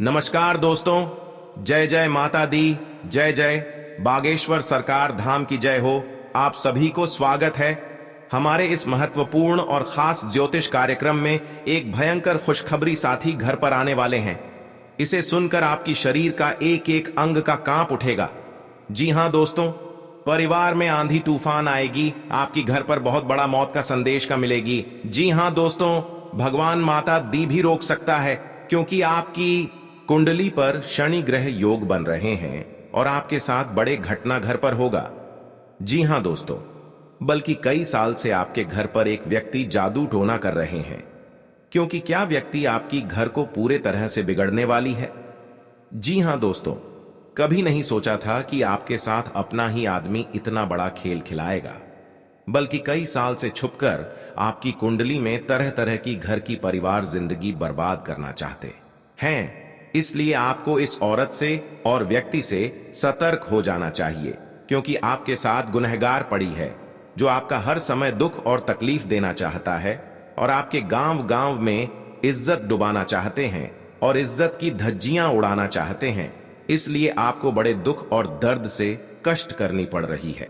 नमस्कार दोस्तों, जय जय माता दी, जय जय बागेश्वर सरकार धाम की जय हो। आप सभी को स्वागत है हमारे इस महत्वपूर्ण और खास ज्योतिष कार्यक्रम में। एक भयंकर खुशखबरी साथी घर पर आने वाले हैं। इसे सुनकर आपकी शरीर का एक एक अंग का कांप उठेगा। जी हां दोस्तों, परिवार में आंधी तूफान आएगी, आपकी घर पर बहुत बड़ा मौत का संदेश का मिलेगी। जी हां दोस्तों, भगवान माता दी भी रोक सकता है, क्योंकि आपकी कुंडली पर शनि ग्रह योग बन रहे हैं और आपके साथ बड़े घटना घर पर होगा। जी हां दोस्तों, बल्कि कई साल से आपके घर पर एक व्यक्ति जादू टोना कर रहे हैं। क्योंकि क्या व्यक्ति आपकी घर को पूरे तरह से बिगड़ने वाली है। जी हां दोस्तों, कभी नहीं सोचा था कि आपके साथ अपना ही आदमी इतना बड़ा खेल खिलाएगा। बल्कि कई साल से छुपकर आपकी कुंडली में तरह तरह की घर की परिवार जिंदगी बर्बाद करना चाहते हैं। इसलिए आपको इस औरत से और व्यक्ति से सतर्क हो जाना चाहिए, क्योंकि आपके साथ गुनहगार पड़ी है जो आपका हर समय दुख और तकलीफ देना चाहता है और आपके गांव गांव में इज्जत डुबाना चाहते हैं और इज्जत की धज्जियां उड़ाना चाहते हैं। इसलिए आपको बड़े दुख और दर्द से कष्ट करनी पड़ रही है।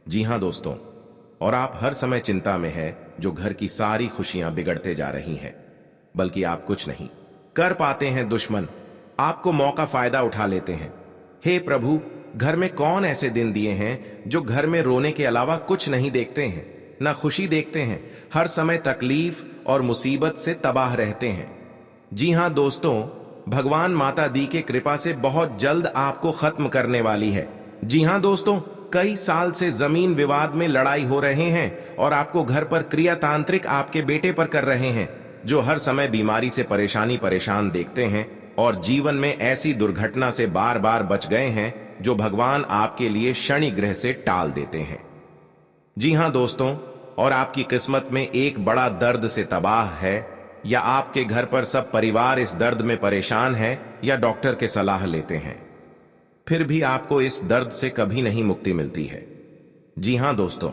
जी हां दोस्तों, और आप हर समय चिंता में है जो घर की सारी खुशियां बिगड़ते जा रही हैं। बल्कि आप कुछ नहीं कर पाते हैं। दुश्मन आपको मौका फायदा उठा लेते हैं। हे प्रभु, घर में कौन ऐसे दिन दिए हैं जो घर में रोने के अलावा कुछ नहीं देखते हैं, ना खुशी देखते हैं, हर समय तकलीफ और मुसीबत से तबाह रहते हैं। जी हां दोस्तों, भगवान माता दी के कृपा से बहुत जल्द आपको खत्म करने वाली है। जी हां दोस्तों, कई साल से जमीन विवाद में लड़ाई हो रहे हैं और आपको घर पर क्रिया तांत्रिक आपके बेटे पर कर रहे हैं, जो हर समय बीमारी से परेशान देखते हैं और जीवन में ऐसी दुर्घटना से बार बार बच गए हैं जो भगवान आपके लिए शनि ग्रह से टाल देते हैं। जी हां दोस्तों, और आपकी किस्मत में एक बड़ा दर्द से तबाह है, या आपके घर पर सब परिवार इस दर्द में परेशान है या डॉक्टर के सलाह लेते हैं, फिर भी आपको इस दर्द से कभी नहीं मुक्ति मिलती है। जी हां दोस्तों,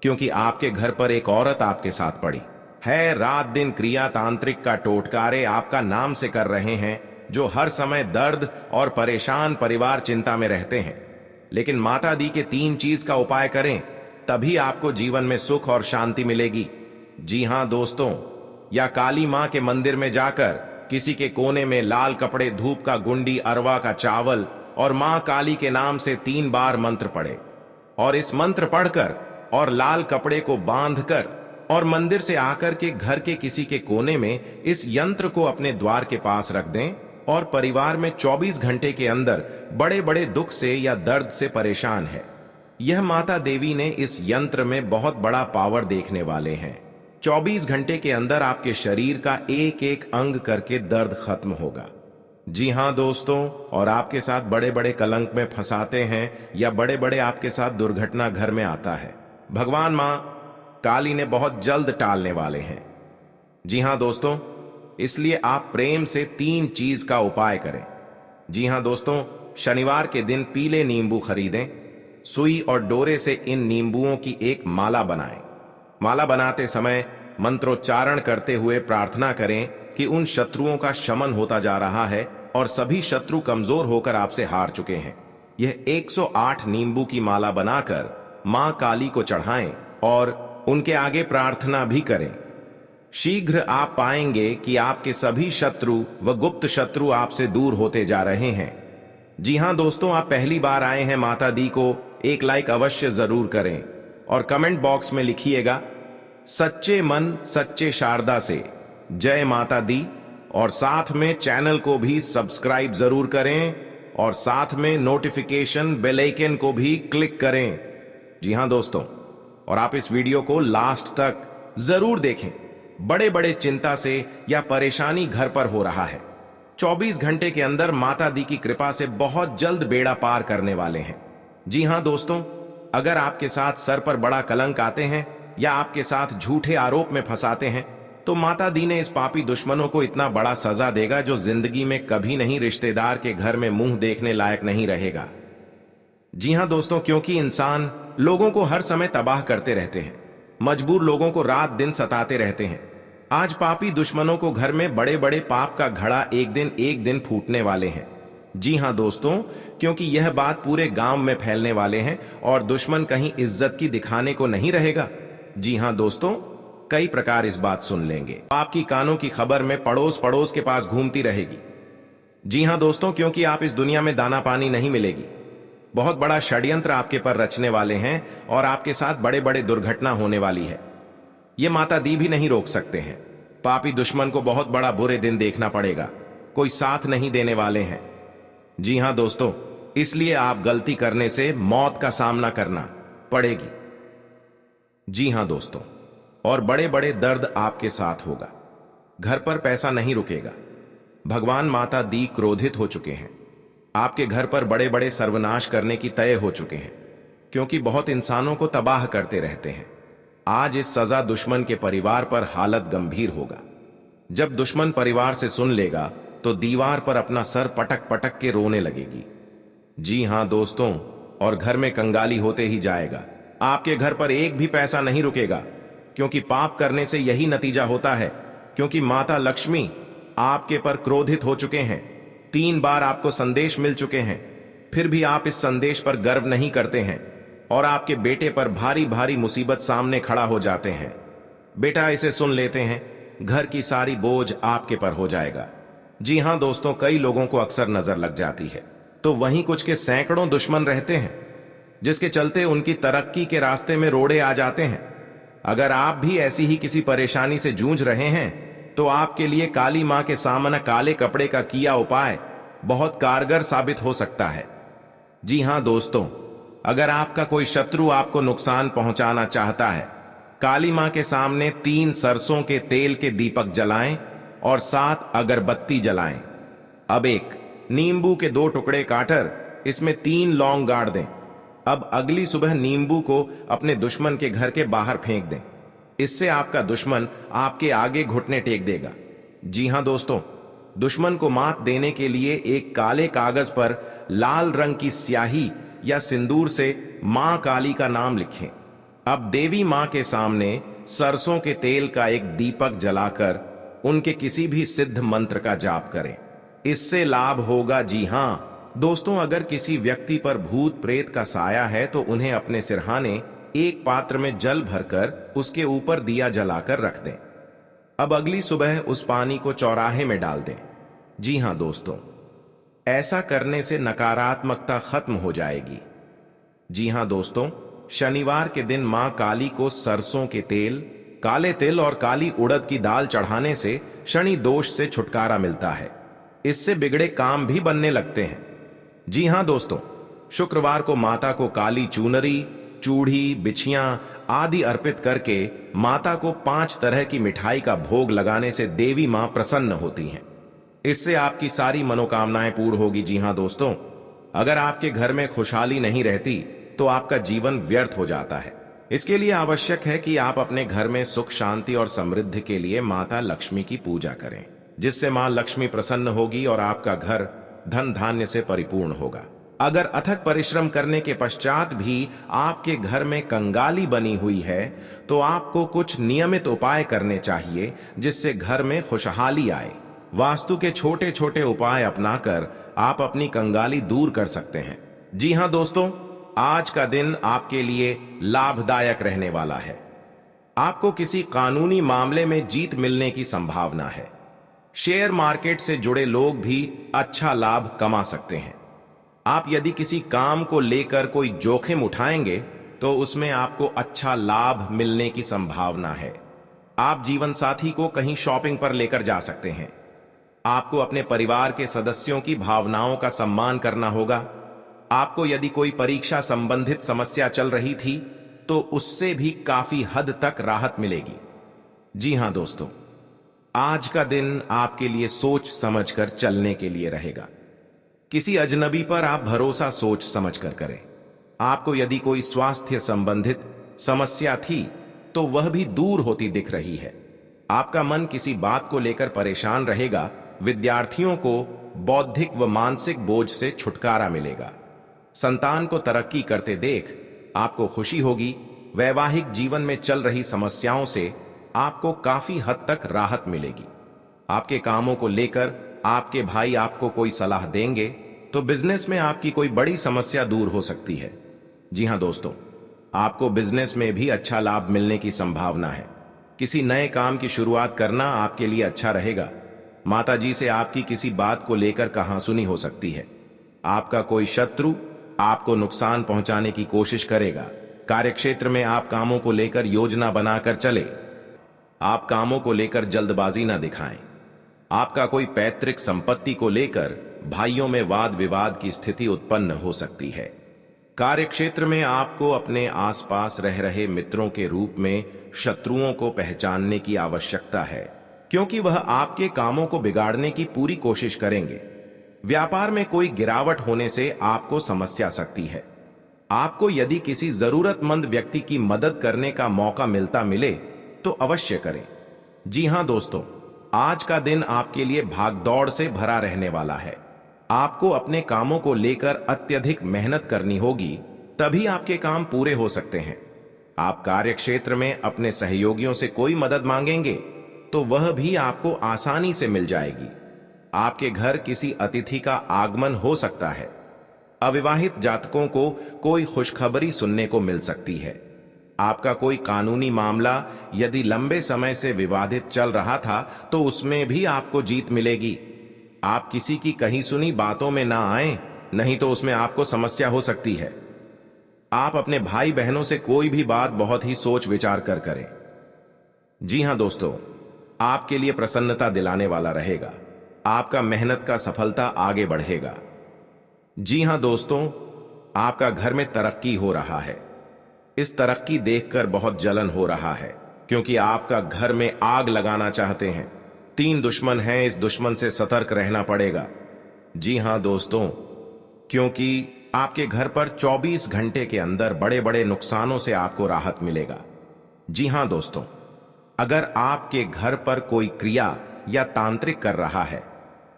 क्योंकि आपके घर पर एक औरत आपके साथ पड़ी है। रात दिन क्रिया तांत्रिक का टोटकारे आपका नाम से कर रहे हैं, जो हर समय दर्द और परेशान परिवार चिंता में रहते हैं। लेकिन माता दी के 3 चीज का उपाय करें, तभी आपको जीवन में सुख और शांति मिलेगी। जी हां दोस्तों, या काली मां के मंदिर में जाकर किसी के कोने में लाल कपड़े, धूप का गुंडी, अरवा का चावल और मां काली के नाम से 3 बार मंत्र पढ़े, और इस मंत्र पढ़कर और लाल कपड़े को बांधकर और मंदिर से आकर के घर के किसी के कोने में इस यंत्र को अपने द्वार के पास रख दें, और परिवार में 24 घंटे के अंदर बड़े बड़े दुख से या दर्द से परेशान है, यह माता देवी ने इस यंत्र में बहुत बड़ा पावर देखने वाले हैं। 24 घंटे के अंदर आपके शरीर का एक एक अंग करके दर्द खत्म होगा। जी हां दोस्तों, और आपके साथ बड़े बड़े कलंक में फंसाते हैं या बड़े बड़े आपके साथ दुर्घटना घर में आता है, भगवान मां काली ने बहुत जल्द टालने वाले हैं। जी हां दोस्तों, इसलिए आप प्रेम से 3 चीज का उपाय करें। जी हां दोस्तों, शनिवार के दिन पीले नींबू खरीदें, सुई और डोरे से इन नींबुओं की एक माला बनाएं। माला बनाते समय मंत्रोच्चारण करते हुए प्रार्थना करें कि उन शत्रुओं का शमन होता जा रहा है और सभी शत्रु कमजोर होकर आपसे हार चुके हैं। यह 108 नींबू की माला बनाकर मां काली को चढ़ाएं और उनके आगे प्रार्थना भी करें। शीघ्र आप पाएंगे कि आपके सभी शत्रु व गुप्त शत्रु आपसे दूर होते जा रहे हैं। जी हां दोस्तों, आप पहली बार आए हैं माता दी को एक लाइक अवश्य जरूर करें और कमेंट बॉक्स में लिखिएगा सच्चे मन सच्चे शारदा से जय माता दी, और साथ में चैनल को भी सब्सक्राइब जरूर करें और साथ में नोटिफिकेशन बेल आइकन को भी क्लिक करें। जी हां दोस्तों, और आप इस वीडियो को लास्ट तक जरूर देखें। बड़े बड़े चिंता से या परेशानी घर पर हो रहा है, 24 घंटे के अंदर माता दी की कृपा से बहुत जल्द बेड़ा पार करने वाले हैं। जी हां दोस्तों, अगर आपके साथ सर पर बड़ा कलंक आते हैं या आपके साथ झूठे आरोप में फंसाते हैं, तो माता दी ने इस पापी दुश्मनों को इतना बड़ा सजा देगा जो जिंदगी में कभी नहीं रिश्तेदार के घर में मुंह देखने लायक नहीं रहेगा। जी हां दोस्तों, क्योंकि इंसान लोगों को हर समय तबाह करते रहते हैं, मजबूर लोगों को रात दिन सताते रहते हैं, आज पापी दुश्मनों को घर में बड़े बड़े पाप का घड़ा एक दिन फूटने वाले हैं। जी हां दोस्तों, क्योंकि यह बात पूरे गांव में फैलने वाले हैं और दुश्मन कहीं इज्जत की दिखाने को नहीं रहेगा। जी हां दोस्तों, कई प्रकार इस बात सुन लेंगे। आपकी कानों की खबर में पड़ोस पड़ोस के पास घूमती रहेगी। जी हां दोस्तों, क्योंकि आप इस दुनिया में दाना पानी नहीं मिलेगी। बहुत बड़ा षड्यंत्र आपके पर रचने वाले हैं और आपके साथ बड़े बड़े दुर्घटना होने वाली है। ये माता दी भी नहीं रोक सकते हैं। पापी दुश्मन को बहुत बड़ा बुरे दिन देखना पड़ेगा। कोई साथ नहीं देने वाले हैं। जी हां दोस्तों, इसलिए आप गलती करने से मौत का सामना करना पड़ेगी। जी हां दोस्तों, और बड़े बड़े दर्द आपके साथ होगा। घर पर पैसा नहीं रुकेगा। भगवान माता दी क्रोधित हो चुके हैं। आपके घर पर बड़े बड़े सर्वनाश करने की तय हो चुके हैं, क्योंकि बहुत इंसानों को तबाह करते रहते हैं। आज इस सजा दुश्मन के परिवार पर हालत गंभीर होगा। जब दुश्मन परिवार से सुन लेगा तो दीवार पर अपना सर पटक पटक के रोने लगेगी। जी हां दोस्तों, और घर में कंगाली होते ही जाएगा। आपके घर पर एक भी पैसा नहीं रुकेगा, क्योंकि पाप करने से यही नतीजा होता है। क्योंकि माता लक्ष्मी आपके पर क्रोधित हो चुके हैं। 3 बार आपको संदेश मिल चुके हैं, फिर भी आप इस संदेश पर गर्व नहीं करते हैं और आपके बेटे पर भारी भारी मुसीबत सामने खड़ा हो जाते हैं। बेटा इसे सुन लेते हैं, घर की सारी बोझ आपके पर हो जाएगा। जी हां दोस्तों, कई लोगों को अक्सर नजर लग जाती है, तो वहीं कुछ के सैकड़ों दुश्मन रहते हैं, जिसके चलते उनकी तरक्की के रास्ते में रोड़े आ जाते हैं। अगर आप भी ऐसी ही किसी परेशानी से जूझ रहे हैं तो आपके लिए काली मां के सामने काले कपड़े का किया उपाय बहुत कारगर साबित हो सकता है। जी हां दोस्तों, अगर आपका कोई शत्रु आपको नुकसान पहुंचाना चाहता है, काली मां के सामने 3 सरसों के तेल के दीपक जलाएं और 7 अगरबत्ती जलाएं। अब एक नींबू के 2 टुकड़े काटकर इसमें 3 लौंग गाड़ दें। अब अगली सुबह नींबू को अपने दुश्मन के घर के बाहर फेंक दें। इससे आपका दुश्मन आपके आगे घुटने टेक देगा। जी हां दोस्तों, दुश्मन को मात देने के लिए एक काले कागज पर लाल रंग की स्याही या सिंदूर से मां काली का नाम लिखें। अब देवी मां के सामने सरसों के तेल का एक दीपक जलाकर उनके किसी भी सिद्ध मंत्र का जाप करें। इससे लाभ होगा। जी हां दोस्तों, अगर किसी व्यक्ति पर भूत प्रेत का साया है तो उन्हें अपने सिरहाने एक पात्र में जल भरकर उसके ऊपर दिया जलाकर रख दें। अब अगली सुबह उस पानी को चौराहे में डाल दें। जी हां दोस्तों, ऐसा करने से नकारात्मकता खत्म हो जाएगी। जी हां दोस्तों, शनिवार के दिन मां काली को सरसों के तेल, काले तिल और काली उड़द की दाल चढ़ाने से शनि दोष से छुटकारा मिलता है। इससे बिगड़े काम भी बनने लगते हैं। जी हां दोस्तों, शुक्रवार को माता को काली चूनरी, चूड़ी, बिछियां आदि अर्पित करके माता को 5 तरह की मिठाई का भोग लगाने से देवी मां प्रसन्न होती हैं। इससे आपकी सारी मनोकामनाएं पूर्ण होगी। जी हां दोस्तों, अगर आपके घर में खुशहाली नहीं रहती तो आपका जीवन व्यर्थ हो जाता है। इसके लिए आवश्यक है कि आप अपने घर में सुख, शांति और समृद्धि के लिए माता लक्ष्मी की पूजा करें, जिससे मां लक्ष्मी प्रसन्न होगी और आपका घर धन धान्य से परिपूर्ण होगा। अगर अथक परिश्रम करने के पश्चात भी आपके घर में कंगाली बनी हुई है तो आपको कुछ नियमित उपाय करने चाहिए, जिससे घर में खुशहाली आए। वास्तु के छोटे छोटे उपाय अपनाकर आप अपनी कंगाली दूर कर सकते हैं। जी हां दोस्तों, आज का दिन आपके लिए लाभदायक रहने वाला है। आपको किसी कानूनी मामले में जीत मिलने की संभावना है। शेयर मार्केट से जुड़े लोग भी अच्छा लाभ कमा सकते हैं। आप यदि किसी काम को लेकर कोई जोखिम उठाएंगे तो उसमें आपको अच्छा लाभ मिलने की संभावना है। आप जीवन साथी को कहीं शॉपिंग पर लेकर जा सकते हैं। आपको अपने परिवार के सदस्यों की भावनाओं का सम्मान करना होगा। आपको यदि कोई परीक्षा संबंधित समस्या चल रही थी तो उससे भी काफी हद तक राहत मिलेगी। जी हां दोस्तों, आज का दिन आपके लिए सोच समझकर चलने के लिए रहेगा। किसी अजनबी पर आप भरोसा सोच समझकर करें। आपको यदि कोई स्वास्थ्य संबंधित समस्या थी तो वह भी दूर होती दिख रही है। आपका मन किसी बात को लेकर परेशान रहेगा। विद्यार्थियों को बौद्धिक व मानसिक बोझ से छुटकारा मिलेगा। संतान को तरक्की करते देख आपको खुशी होगी। वैवाहिक जीवन में चल रही समस्याओं से आपको काफी हद तक राहत मिलेगी। आपके कामों को लेकर आपके भाई आपको कोई सलाह देंगे तो बिजनेस में आपकी कोई बड़ी समस्या दूर हो सकती है। जी हां दोस्तों, आपको बिजनेस में भी अच्छा लाभ मिलने की संभावना है। किसी नए काम की शुरुआत करना आपके लिए अच्छा रहेगा। माताजी से आपकी किसी बात को लेकर कहासुनी हो सकती है। आपका कोई शत्रु आपको नुकसान पहुंचाने की कोशिश करेगा। कार्यक्षेत्र में आप कामों को लेकर योजना बनाकर चले। आप कामों को लेकर जल्दबाजी ना दिखाएं। आपका कोई पैतृक संपत्ति को लेकर भाइयों में वाद विवाद की स्थिति उत्पन्न हो सकती है। कार्यक्षेत्र में आपको अपने आसपास रह रहे मित्रों के रूप में शत्रुओं को पहचानने की आवश्यकता है, क्योंकि वह आपके कामों को बिगाड़ने की पूरी कोशिश करेंगे। व्यापार में कोई गिरावट होने से आपको समस्या आ सकती है। आपको यदि किसी जरूरतमंद व्यक्ति की मदद करने का मौका मिले तो अवश्य करें। जी हां दोस्तों, आज का दिन आपके लिए भागदौड़ से भरा रहने वाला है। आपको अपने कामों को लेकर अत्यधिक मेहनत करनी होगी, तभी आपके काम पूरे हो सकते हैं। आप कार्यक्षेत्र में अपने सहयोगियों से कोई मदद मांगेंगे तो वह भी आपको आसानी से मिल जाएगी। आपके घर किसी अतिथि का आगमन हो सकता है। अविवाहित जातकों को कोई खुशखबरी सुनने को मिल सकती है। आपका कोई कानूनी मामला यदि लंबे समय से विवादित चल रहा था तो उसमें भी आपको जीत मिलेगी। आप किसी की कही सुनी बातों में ना आए, नहीं तो उसमें आपको समस्या हो सकती है। आप अपने भाई बहनों से कोई भी बात बहुत ही सोच विचार कर करें। जी हां दोस्तों, आपके लिए प्रसन्नता दिलाने वाला रहेगा। आपका मेहनत का सफलता आगे बढ़ेगा। जी हां दोस्तों, आपका घर में तरक्की हो रहा है। इस तरक्की देखकर बहुत जलन हो रहा है, क्योंकि आपका घर में आग लगाना चाहते हैं। 3 दुश्मन हैं, इस दुश्मन से सतर्क रहना पड़ेगा। जी हां दोस्तों, क्योंकि आपके घर पर 24 घंटे के अंदर बड़े बड़े नुकसानों से आपको राहत मिलेगा। जी हां दोस्तों, अगर आपके घर पर कोई क्रिया या तांत्रिक कर रहा है,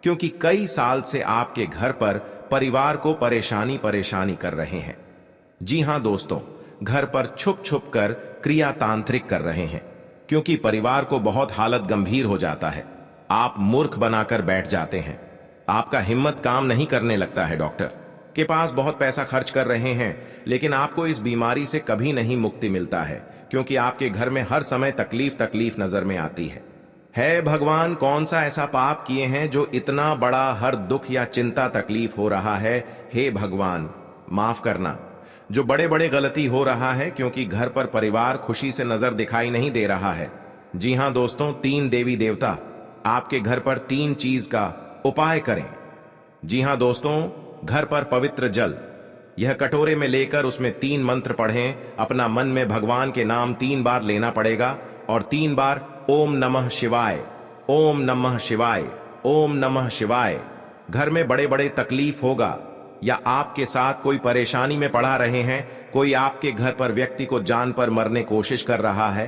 क्योंकि कई साल से आपके घर पर परिवार को परेशानी कर रहे हैं। जी हां दोस्तों, घर पर छुप छुप कर क्रिया तांत्रिक कर रहे हैं, क्योंकि परिवार को बहुत हालत गंभीर हो जाता है। आप मूर्ख बनाकर बैठ जाते हैं। आपका हिम्मत काम नहीं करने लगता है। डॉक्टर के पास बहुत पैसा खर्च कर रहे हैं, लेकिन आपको इस बीमारी से कभी नहीं मुक्ति मिलता है, क्योंकि आपके घर में हर समय तकलीफ नजर में आती है। भगवान, कौन सा ऐसा पाप किए हैं जो इतना बड़ा हर दुख या चिंता तकलीफ हो रहा है। हे भगवान, माफ करना। जो बड़े बड़े गलती हो रहा है, क्योंकि घर पर परिवार खुशी से नजर दिखाई नहीं दे रहा है। जी हां दोस्तों, 3 देवी देवता आपके घर पर 3 चीज का उपाय करें। जी हां दोस्तों, घर पर पवित्र जल यह कटोरे में लेकर उसमें 3 मंत्र पढ़ें। अपना मन में भगवान के नाम 3 बार लेना पड़ेगा और 3 बार ओम नमः शिवाय, ओम नमः शिवाय, ओम नमः शिवाय। घर में बड़े बड़े तकलीफ होगा या आपके साथ कोई परेशानी में पड़ा रहे हैं, कोई आपके घर पर व्यक्ति को जान पर मरने कोशिश कर रहा है,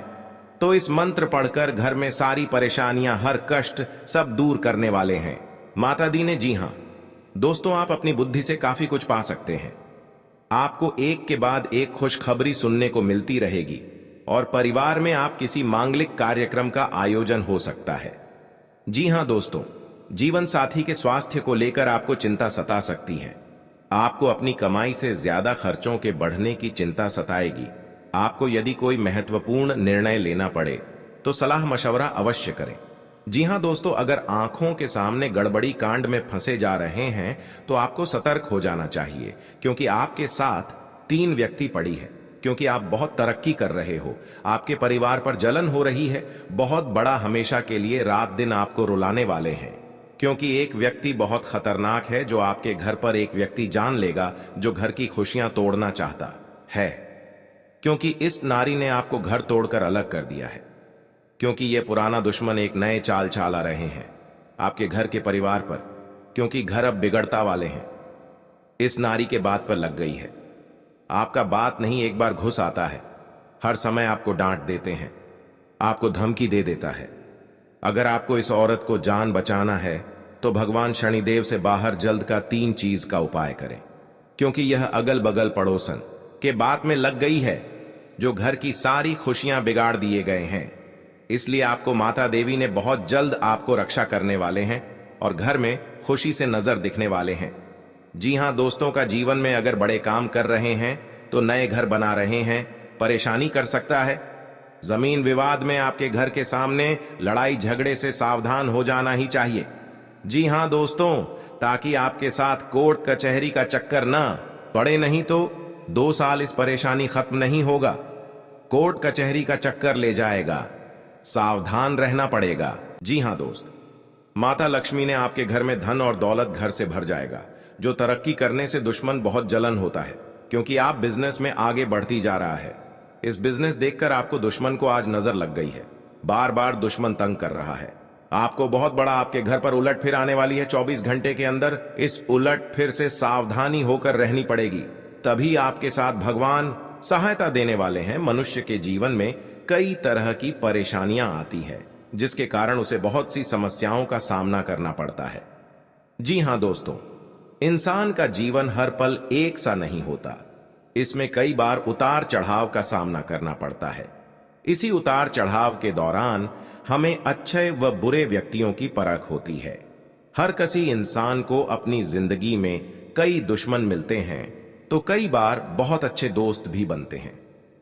तो इस मंत्र पढ़कर घर में सारी परेशानियां, हर कष्ट सब दूर करने वाले हैं माता दी ने। जी हां दोस्तों, आप अपनी बुद्धि से काफी कुछ पा सकते हैं। आपको एक के बाद एक खुशखबरी सुनने को मिलती रहेगी और परिवार में आप किसी मांगलिक कार्यक्रम का आयोजन हो सकता है। जी हां दोस्तों, जीवन साथी के स्वास्थ्य को लेकर आपको चिंता सता सकती है। आपको अपनी कमाई से ज्यादा खर्चों के बढ़ने की चिंता सताएगी। आपको यदि कोई महत्वपूर्ण निर्णय लेना पड़े तो सलाह मशवरा अवश्य करें। जी हां दोस्तों, अगर आंखों के सामने गड़बड़ी कांड में फंसे जा रहे हैं तो आपको सतर्क हो जाना चाहिए, क्योंकि आपके साथ 3 व्यक्ति पड़ी है। क्योंकि आप बहुत तरक्की कर रहे हो, आपके परिवार पर जलन हो रही है। बहुत बड़ा हमेशा के लिए रात दिन आपको रुलाने वाले हैं, क्योंकि एक व्यक्ति बहुत खतरनाक है जो आपके घर पर एक व्यक्ति जान लेगा जो घर की खुशियां तोड़ना चाहता है, क्योंकि इस नारी ने आपको घर तोड़कर अलग कर दिया है। क्योंकि ये पुराना दुश्मन एक नए चाल चला रहे हैं आपके घर के परिवार पर, क्योंकि घर अब बिगड़ता वाले हैं। इस नारी के बात पर लग गई है। आपका बात नहीं एक बार घुस आता है, हर समय आपको डांट देते हैं, आपको धमकी दे देता है। अगर आपको इस औरत को जान बचाना है तो भगवान शनिदेव से बाहर जल्द का 3 चीज का उपाय करें, क्योंकि यह अगल बगल पड़ोसन के बात में लग गई है जो घर की सारी खुशियां बिगाड़ दिए गए हैं। इसलिए आपको माता देवी ने बहुत जल्द आपको रक्षा करने वाले हैं और घर में खुशी से नजर दिखने वाले हैं। जी हां दोस्तों, का जीवन में अगर बड़े काम कर रहे हैं तो नए घर बना रहे हैं, परेशानी कर सकता है। जमीन विवाद में आपके घर के सामने लड़ाई झगड़े से सावधान हो जाना ही चाहिए। जी हां दोस्तों, ताकि आपके साथ कोर्ट कचहरी का चक्कर ना पड़े, नहीं तो 2 साल इस परेशानी खत्म नहीं होगा। कोर्ट कचहरी का चक्कर ले जाएगा, सावधान रहना पड़ेगा। जी हां दोस्त, माता लक्ष्मी ने आपके घर में धन और दौलत घर से भर जाएगा। जो तरक्की करने से दुश्मन बहुत जलन होता है, क्योंकि आप बिजनेस में आगे बढ़ती जा रहा है। इस बिजनेस देखकर आपको दुश्मन को आज नजर लग गई है। बार बार दुश्मन तंग कर रहा है आपको। बहुत बड़ा आपके घर पर उलट फिर आने वाली है 24 घंटे के अंदर। इस उलट फिर से सावधानी होकर रहनी पड़ेगी, तभी आपके साथ भगवान सहायता देने वाले हैं। मनुष्य के जीवन में कई तरह की परेशानियां आती है, जिसके कारण उसे बहुत सी समस्याओं का सामना करना पड़ता है। जी हां दोस्तों, इंसान का जीवन हर पल एक सा नहीं होता। इसमें कई बार उतार चढ़ाव का सामना करना पड़ता है। इसी उतार चढ़ाव के दौरान हमें अच्छे व बुरे व्यक्तियों की परख होती है। हर किसी इंसान को अपनी जिंदगी में कई दुश्मन मिलते हैं, तो कई बार बहुत अच्छे दोस्त भी बनते हैं।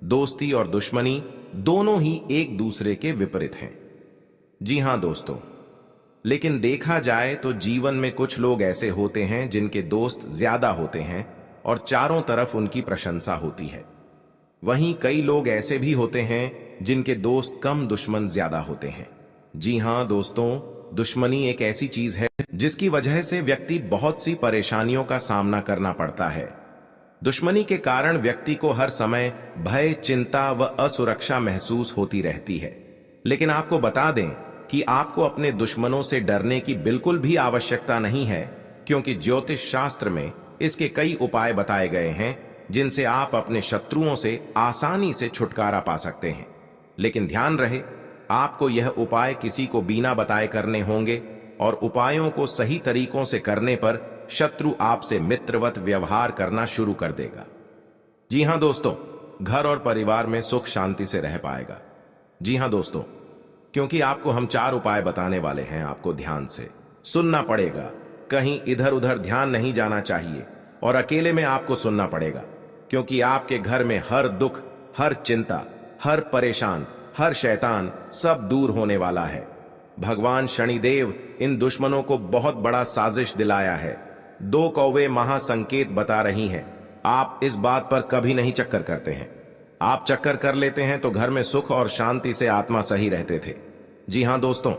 दोस्ती और दुश्मनी दोनों ही एक दूसरे के विपरीत हैं। जी हां दोस्तों, लेकिन देखा जाए तो जीवन में कुछ लोग ऐसे होते हैं जिनके दोस्त ज्यादा होते हैं और चारों तरफ उनकी प्रशंसा होती है। वहीं कई लोग ऐसे भी होते हैं जिनके दोस्त कम, दुश्मन ज्यादा होते हैं। जी हां दोस्तों, दुश्मनी एक ऐसी चीज है जिसकी वजह से व्यक्ति बहुत सी परेशानियों का सामना करना पड़ता है। दुश्मनी के कारण व्यक्ति को हर समय भय, चिंता व असुरक्षा महसूस होती रहती है। लेकिन आपको बता दें कि आपको अपने दुश्मनों से डरने की बिल्कुल भी आवश्यकता नहीं है, क्योंकि ज्योतिष शास्त्र में इसके कई उपाय बताए गए हैं जिनसे आप अपने शत्रुओं से आसानी से छुटकारा पा सकते हैं। लेकिन ध्यान रहे, आपको यह उपाय किसी को बिना बताए करने होंगे और उपायों को सही तरीकों से करने पर शत्रु आपसे मित्रवत व्यवहार करना शुरू कर देगा। जी हां दोस्तों, घर और परिवार में सुख शांति से रह पाएगा। जी हां दोस्तों, क्योंकि आपको हम 4 उपाय बताने वाले हैं, आपको ध्यान से सुनना पड़ेगा। कहीं इधर उधर ध्यान नहीं जाना चाहिए और अकेले में आपको सुनना पड़ेगा, क्योंकि आपके घर में हर दुख, हर चिंता, हर परेशान, हर शैतान सब दूर होने वाला है। भगवान शनिदेव इन दुश्मनों को बहुत बड़ा साजिश दिलाया है। 2 कौवे महासंकेत बता रही हैं। आप इस बात पर कभी नहीं चक्कर करते हैं। आप चक्कर कर लेते हैं तो घर में सुख और शांति से आत्मा सही रहते थे। जी हां दोस्तों,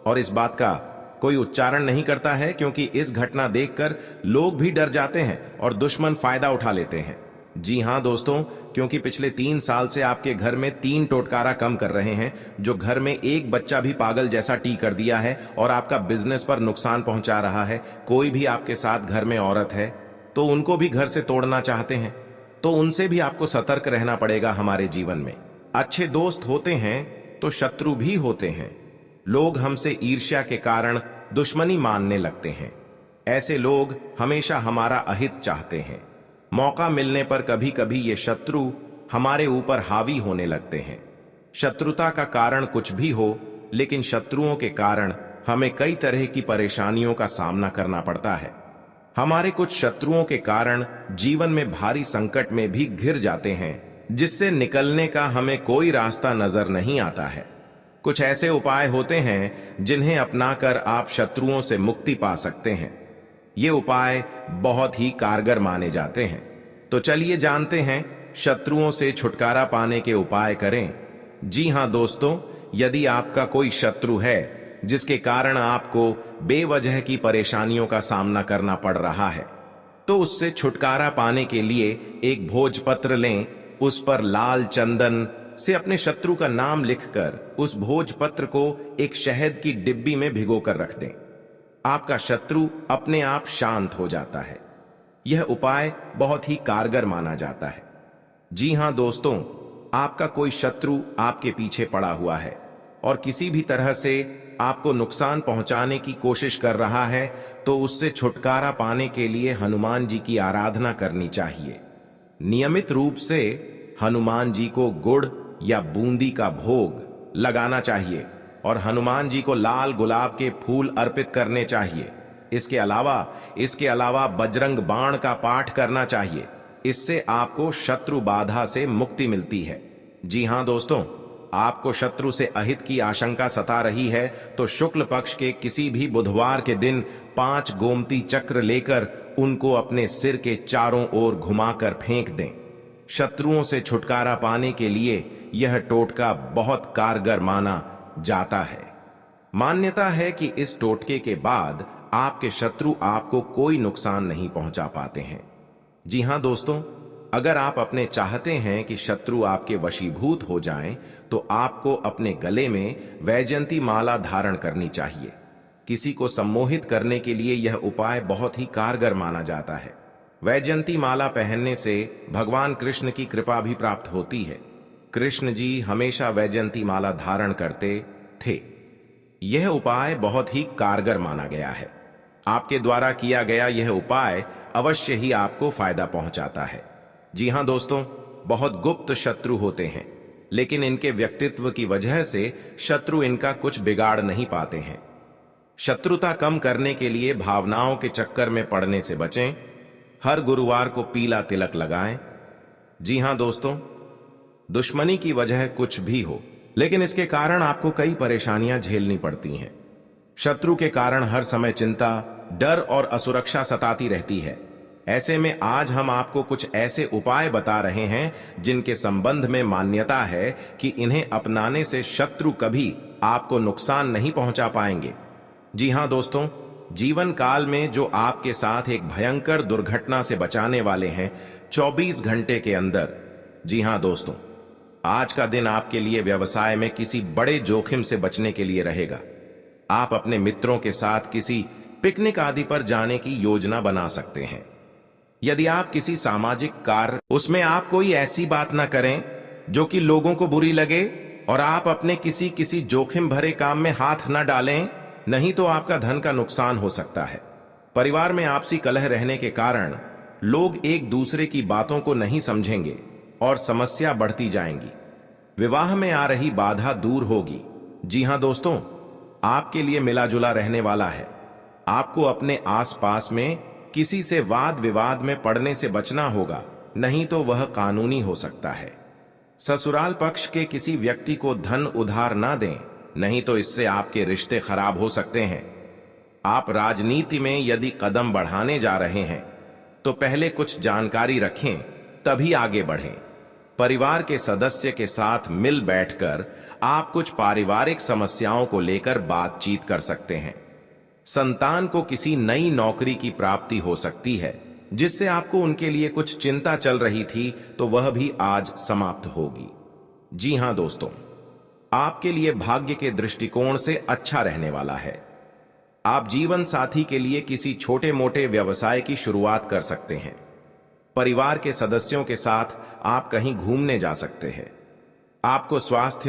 और इस बात का कोई उच्चारण नहीं करता है, क्योंकि इस घटना देखकर लोग भी डर जाते हैं और दुश्मन फायदा उठा लेते हैं। जी हां दोस्तों, क्योंकि पिछले 3 साल से आपके घर में 3 टोटकारा कम कर रहे हैं, जो घर में एक बच्चा भी पागल जैसा टी कर दिया है और आपका बिजनेस पर नुकसान पहुंचा रहा है। कोई भी आपके साथ घर में औरत है तो उनको भी घर से तोड़ना चाहते हैं, तो उनसे भी आपको सतर्क रहना पड़ेगा। हमारे जीवन में अच्छे दोस्त होते हैं तो शत्रु भी होते हैं। लोग हमसे ईर्ष्या के कारण दुश्मनी मानने लगते हैं। ऐसे लोग हमेशा हमारा अहित चाहते हैं। मौका मिलने पर कभी कभी ये शत्रु हमारे ऊपर हावी होने लगते हैं। शत्रुता का कारण कुछ भी हो, लेकिन शत्रुओं के कारण हमें कई तरह की परेशानियों का सामना करना पड़ता है। हमारे कुछ शत्रुओं के कारण जीवन में भारी संकट में भी घिर जाते हैं, जिससे निकलने का हमें कोई रास्ता नजर नहीं आता है। कुछ ऐसे उपाय होते हैं जिन्हें अपनाकर आप शत्रुओं से मुक्ति पा सकते हैं। ये उपाय बहुत ही कारगर माने जाते हैं। तो चलिए जानते हैं शत्रुओं से छुटकारा पाने के उपाय करें। जी हां दोस्तों, यदि आपका कोई शत्रु है जिसके कारण आपको बेवजह की परेशानियों का सामना करना पड़ रहा है, तो उससे छुटकारा पाने के लिए एक भोजपत्र लें। उस पर लाल चंदन से अपने शत्रु का नाम लिखकर उस भोजपत्र को एक शहद की डिब्बी में भिगोकर रख दें। आपका शत्रु अपने आप शांत हो जाता है। यह उपाय बहुत ही कारगर माना जाता है। जी हां दोस्तों, आपका कोई शत्रु आपके पीछे पड़ा हुआ है और किसी भी तरह से आपको नुकसान पहुंचाने की कोशिश कर रहा है, तो उससे छुटकारा पाने के लिए हनुमान जी की आराधना करनी चाहिए। नियमित रूप से हनुमान जी को गुड़ या बूंदी का भोग लगाना चाहिए और हनुमान जी को लाल गुलाब के फूल अर्पित करने चाहिए। इसके अलावा बजरंग बाण का पाठ करना चाहिए। इससे आपको शत्रु बाधा से मुक्ति मिलती है। जी हां दोस्तों, आपको शत्रु से अहित की आशंका सता रही है तो शुक्ल पक्ष के किसी भी बुधवार के दिन 5 गोमती चक्र लेकर उनको अपने सिर के चारों ओर घुमाकर फेंक दें। शत्रुओं से छुटकारा पाने के लिए यह टोटका बहुत कारगर माना जाता है। मान्यता है कि इस टोटके के बाद आपके शत्रु आपको कोई नुकसान नहीं पहुंचा पाते हैं। जी हां दोस्तों, अगर आप अपने चाहते हैं कि शत्रु आपके वशीभूत हो जाएं, तो आपको अपने गले में वैजयंती माला धारण करनी चाहिए। किसी को सम्मोहित करने के लिए यह उपाय बहुत ही कारगर माना जाता है। वैजयंती माला पहनने से भगवान कृष्ण की कृपा भी प्राप्त होती है। कृष्ण जी हमेशा वैजयंती माला धारण करते थे। यह उपाय बहुत ही कारगर माना गया है। आपके द्वारा किया गया यह उपाय अवश्य ही आपको फायदा पहुंचाता है। जी हां दोस्तों, बहुत गुप्त शत्रु होते हैं, लेकिन इनके व्यक्तित्व की वजह से शत्रु इनका कुछ बिगाड़ नहीं पाते हैं। शत्रुता कम करने के लिए भावनाओं के चक्कर में पड़ने से बचें। हर गुरुवार को पीला तिलक लगाएं। जी हां दोस्तों, दुश्मनी की वजह कुछ भी हो, लेकिन इसके कारण आपको कई परेशानियां झेलनी पड़ती हैं। शत्रु के कारण हर समय चिंता, डर और असुरक्षा सताती रहती है। ऐसे में आज हम आपको कुछ ऐसे उपाय बता रहे हैं जिनके संबंध में मान्यता है कि इन्हें अपनाने से शत्रु कभी आपको नुकसान नहीं पहुंचा पाएंगे। जी हां दोस्तों, जीवन काल में जो आपके साथ एक भयंकर दुर्घटना से बचाने वाले हैं 24 घंटे के अंदर। जी हां दोस्तों, आज का दिन आपके लिए व्यवसाय में किसी बड़े जोखिम से बचने के लिए रहेगा। आप अपने मित्रों के साथ किसी पिकनिक आदि पर जाने की योजना बना सकते हैं। यदि आप किसी सामाजिक कार्य, उसमें आप कोई ऐसी बात ना करें जो कि लोगों को बुरी लगे, और आप अपने किसी जोखिम भरे काम में हाथ न डालें, नहीं तो आपका धन का नुकसान हो सकता है। परिवार में आपसी कलह रहने के कारण लोग एक दूसरे की बातों को नहीं समझेंगे और समस्या बढ़ती जाएंगी। विवाह में आ रही बाधा दूर होगी। जी हां दोस्तों, आपके लिए मिला जुला रहने वाला है। आपको अपने आसपास में किसी से वाद विवाद में पड़ने से बचना होगा, नहीं तो वह कानूनी हो सकता है। ससुराल पक्ष के किसी व्यक्ति को धन उधार ना दें, नहीं तो इससे आपके रिश्ते खराब हो सकते हैं। आप राजनीति में यदि कदम बढ़ाने जा रहे हैं तो पहले कुछ जानकारी रखें, तभी आगे बढ़ें। परिवार के सदस्य के साथ मिल बैठकर आप कुछ पारिवारिक समस्याओं को लेकर बातचीत कर सकते हैं। संतान को किसी नई नौकरी की प्राप्ति हो सकती है, जिससे आपको उनके लिए कुछ चिंता चल रही थी, तो वह भी आज समाप्त होगी। जी हां दोस्तों, आपके लिए भाग्य के दृष्टिकोण से अच्छा रहने वाला है। आप जीवन साथी के लिए किसी छोटे मोटे व्यवसाय की शुरुआत कर सकते हैं। परिवार के सदस्यों के साथ आप कहीं घूमने जा सकते हैं। आपको स्वास्थ्य